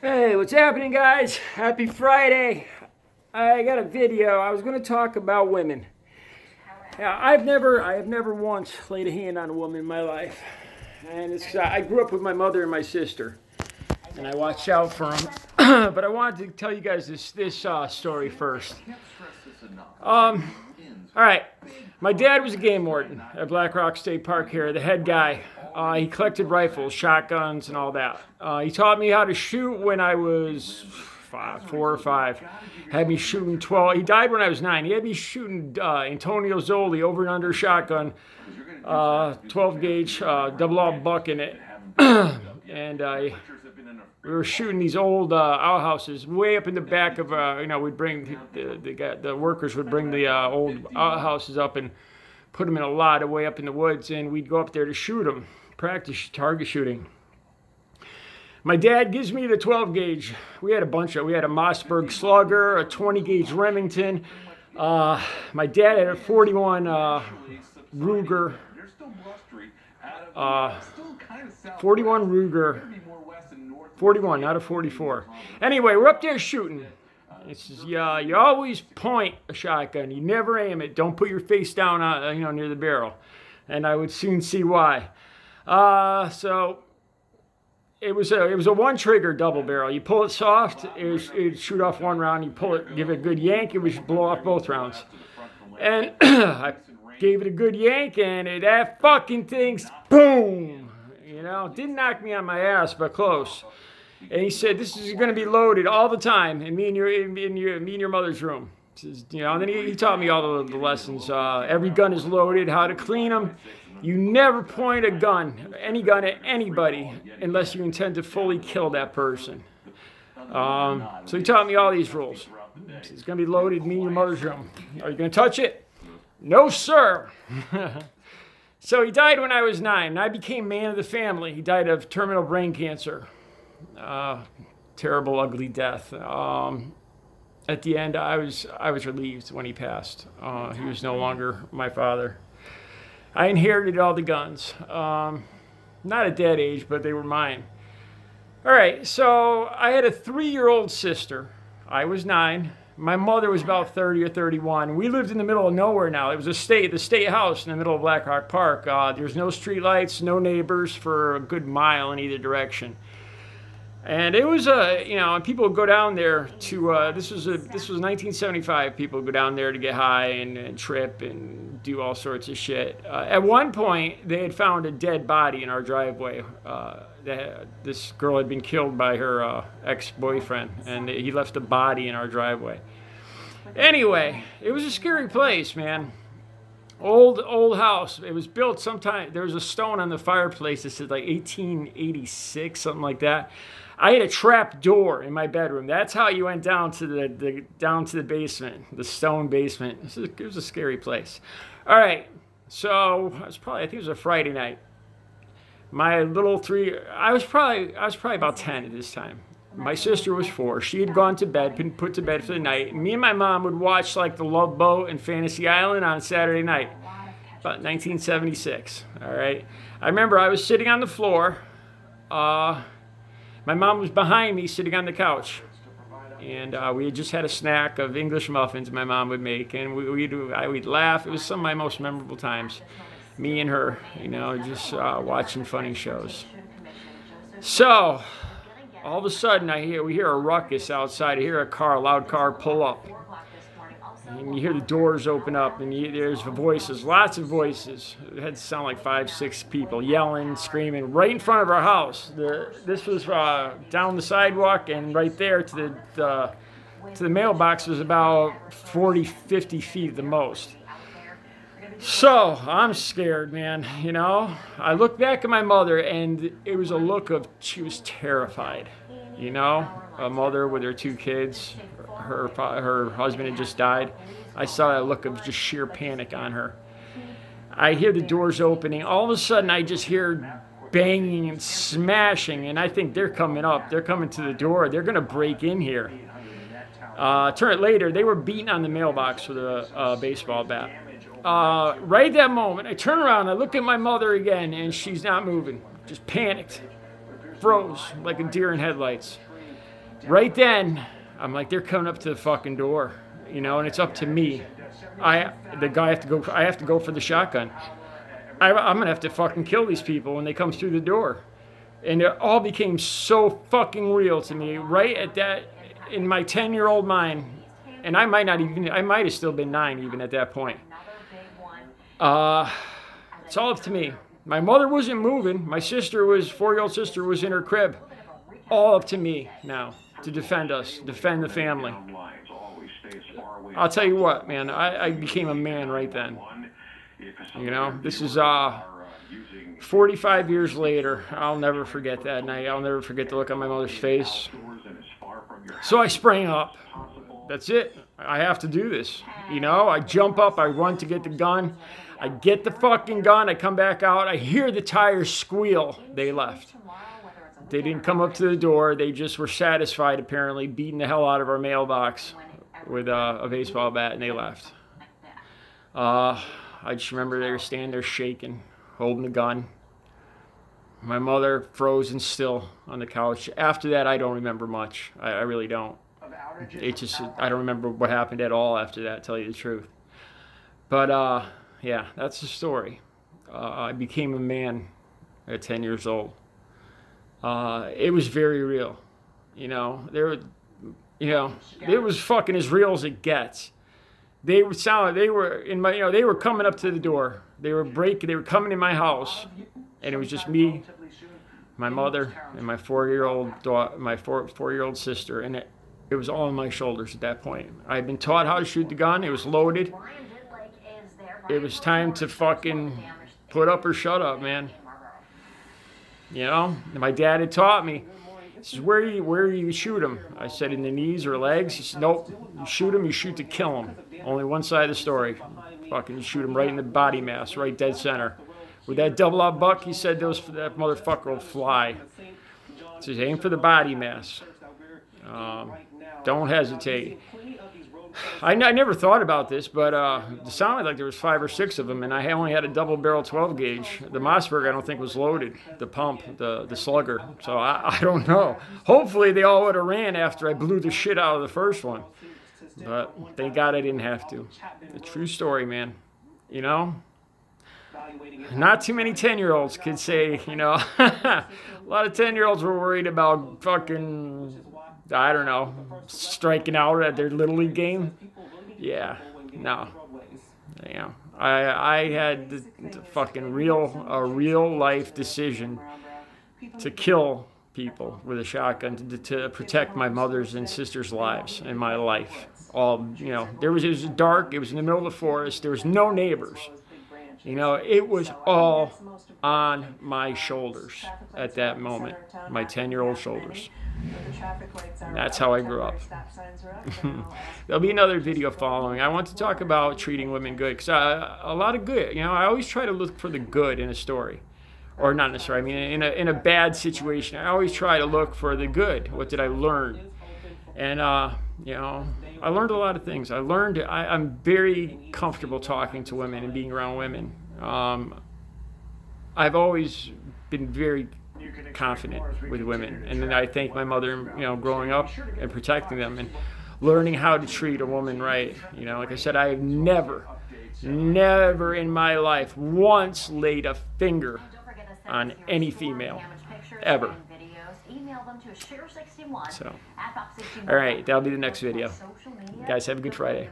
Hey, what's happening, guys? Happy Friday. I got a video. I was going to talk about women. Now, I have never once laid a hand on a woman in my life. And I grew up with my mother and my sister, and I watched out for them. But I wanted to tell you guys this story first. All right. My dad was a game warden at Black Rock State Park here, the head guy. He collected rifles, shotguns, and all that. He taught me how to shoot when I was 4 or 5. Had me shooting 12. He died when I was 9. He had me shooting Antonio Zoli over and under shotgun, 12 gauge, double aught buck in it. And we were shooting these old outhouses way up in the back of, we'd bring, the workers would bring the old outhouses up and put them in a lot way up in the woods, and we'd go up there to shoot them, practice target shooting. My dad gives me the 12 gauge. We had a Mossberg Slugger, a 20 gauge Remington. My dad had a 41 Ruger. 41 Ruger. 41, not a 44. Anyway, we're up there shooting. It says, yeah, you always point a shotgun. You never aim it. Don't put your face down, near the barrel. And I would soon see why. So it was a one trigger double barrel. You pull it soft, it'd shoot off one round. You pull it, give it a good yank, it would blow off both rounds. And I gave it a good yank, and that fucking thing's boom. Didn't knock me on my ass, but close. And he said, "This is going to be loaded all the time in me and your mother's room." Says, and then he taught me all the lessons. Every gun is loaded, how to clean them. You never point any gun at anybody unless you intend to fully kill that person. So he taught me all these rules. It's going to be loaded in me and your mother's room. Are you going to touch it? No, sir. So he died when I was 9, and I became man of the family. He died of terminal brain cancer. Terrible, ugly death. At the end, I was relieved when he passed. He was no longer my father. I inherited all the guns. Not at that age, but they were mine. All right, so I had a 3-year-old sister. I was 9. My mother was about 30 or 31. We lived in the middle of nowhere now. It was the state house in the middle of Black Rock Park. There's no street lights, no neighbors for a good mile in either direction. And it was and people would go down there to, this was 1975, people would go down there to get high and trip and do all sorts of shit. At one point, they had found a dead body in our driveway. This girl had been killed by her ex-boyfriend, and he left a body in our driveway. Anyway, it was a scary place, man. Old house. It was built sometime, there was a stone on the fireplace that said like 1886, something like that. I had a trap door in my bedroom. That's how you went down to the basement, the stone basement. It was a scary place. All right, so I think it was a Friday night. My little 3, I was probably about 10 at this time. My sister was 4. She had gone to bed, been put to bed for the night. And me and my mom would watch like The Love Boat and Fantasy Island on Saturday night, about 1976. All right, I remember I was sitting on the floor. My mom was behind me sitting on the couch, and we had just had a snack of English muffins my mom would make, and we'd laugh. It was some of my most memorable times, me and her, just watching funny shows. So, all of a sudden, we hear a ruckus outside. I hear a loud car pull up. And you hear the doors open up, and there's voices, lots of voices. It had to sound like 5, 6 people yelling, screaming, right in front of our house. This was down the sidewalk, and right there to the mailbox was about 40, 50 feet at the most. So I'm scared, man. I look back at my mother, and it was a look of she was terrified. A mother with her 2 kids. Her husband had just died. I saw that look of just sheer panic on her. I hear the doors opening. All of a sudden, I just hear banging and smashing, and I think they're coming up. They're coming to the door. They're going to break in here. Turn it later, they were beating on the mailbox with a baseball bat. Right at that moment, I turn around, I look at my mother again, and she's not moving. Just panicked. Froze like a deer in headlights. Right then, I'm like, they're coming up to the fucking door, you know, and it's up to me. I have to go for the shotgun. I'm gonna have to fucking kill these people when they come through the door. And it all became so fucking real to me right at that, in my 10-year-old mind. And I might have still been 9 even at that point. It's all up to me. My mother wasn't moving. My 4-year-old sister was in her crib. All up to me now to defend us, defend the family. I'll tell you what, man, I became a man right then. You know, this is 45 years later. I'll never forget that night. I'll never forget the look on my mother's face. So I sprang up. That's it. I have to do this. You know, I jump up, I run to get the gun. I get the fucking gun, I come back out, I hear the tires squeal. They left. They didn't come up to the door. They just were satisfied, apparently, beating the hell out of our mailbox with a baseball bat, and they left. I just remember they were standing there shaking, holding the gun. My mother frozen still on the couch. After that, I don't remember much. I really don't. I don't remember what happened at all after that, to tell you the truth. But, yeah, that's the story. I became a man at 10 years old. It was very real. You know, it was fucking as real as it gets. They were coming up to the door. They were coming in my house, and it was just me, my mother, and my 4-year-old daughter, my 4-year-old sister, and it was all on my shoulders at that point. I had been taught how to shoot the gun. It was loaded. It was time to fucking put up or shut up, man. You know, and my dad had taught me. He says, where you shoot him? I said, in the knees or legs? He said, nope, you shoot him, you shoot to kill him. Only one side of the story. Fucking, you shoot him right in the body mass, right dead center. With that double-out buck, he said, that motherfucker will fly. He says, aim for the body mass. Don't hesitate. I never thought about this, but it sounded like there was 5 or 6 of them, and I only had a double-barrel 12-gauge. The Mossberg, I don't think, was loaded. The pump, the slugger. So I don't know. Hopefully, they all would have ran after I blew the shit out of the first one. But thank God I didn't have to. A true story, man. You know? Not too many 10-year-olds could say, you know. A lot of 10-year-olds were worried about fucking, I don't know, striking out at their Little League game. Yeah, no. Yeah, I had the fucking real life decision to kill people with a shotgun to protect my mother's and sister's lives and my life. All, you know, it was dark. It was in the middle of the forest. There was no neighbors. You know, it was all on my shoulders at that moment, my 10-year-old shoulders. And that's how I grew up. There'll be another video following. I want to talk about treating women good, because a lot of good. You know, I always try to look for the good in a story, or not in a story. I mean, in a bad situation, I always try to look for the good. What did I learn? And you know, I learned a lot of things. I'm very comfortable talking to women and being around women. I've always been very confident with women, and then I thank my mother, you know, growing up and protecting them and learning how to treat a woman right. You know, like I said, I have never in my life once laid a finger on any female, ever. So, all right, that'll be the next video. Guys, have a good Friday.